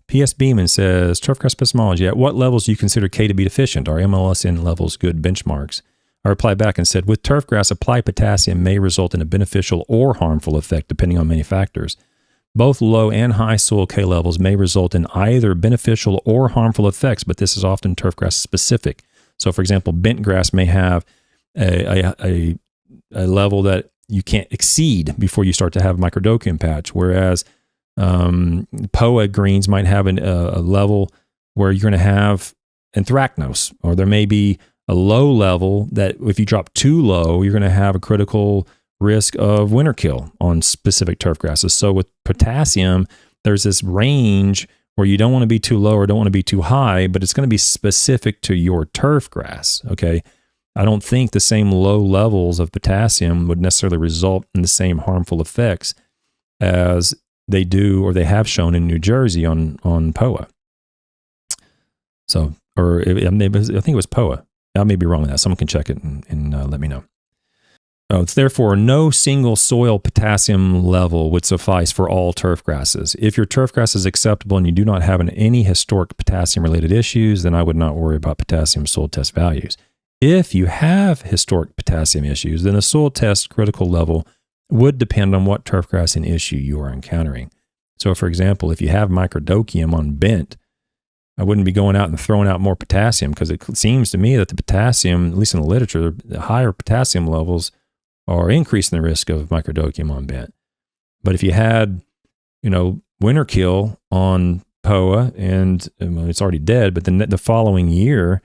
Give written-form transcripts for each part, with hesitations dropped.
P.S. Beeman says, Turfgrass epistemology, at what levels do you consider K to be deficient? Are MLSN levels good benchmarks? I replied back and said, with turfgrass, applied potassium may result in a beneficial or harmful effect depending on many factors. Both low and high soil K levels may result in either beneficial or harmful effects, but this is often turfgrass specific. So, for example, bent grass may have a level that you can't exceed before you start to have microdocium patch, whereas POA greens might have a level where you're going to have anthracnose, or there may be a low level that if you drop too low, you're going to have a critical risk of winter kill on specific turf grasses. So with potassium, there's this range where you don't want to be too low or don't want to be too high, but it's going to be specific to your turf grass. Okay. I don't think the same low levels of potassium would necessarily result in the same harmful effects as they do or they have shown in New Jersey on POA. So, or maybe, I think it was POA. I may be wrong on that. Someone can check it and let me know. It's therefore no single soil potassium level would suffice for all turf grasses. If your turf grass is acceptable and you do not have any historic potassium related issues, then I would not worry about potassium soil test values. If you have historic potassium issues, then the soil test critical level would depend on what turf grass and issue you are encountering. So for example, if you have microdocium on bent, I wouldn't be going out and throwing out more potassium, because it seems to me that the potassium, at least in the literature, the higher potassium levels are increasing the risk of microdocium on bent. But if you had, winter kill on POA and it's already dead, but the following year,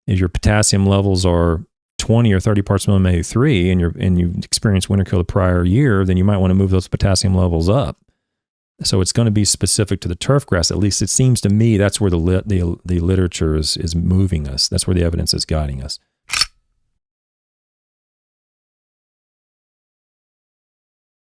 if your potassium levels are 20 or 30 parts per million Ag3 and you experienced winter kill the prior year, then you might want to move those potassium levels up. So it's going to be specific to the turf grass. At least it seems to me that's where the literature is moving us. That's where the evidence is guiding us.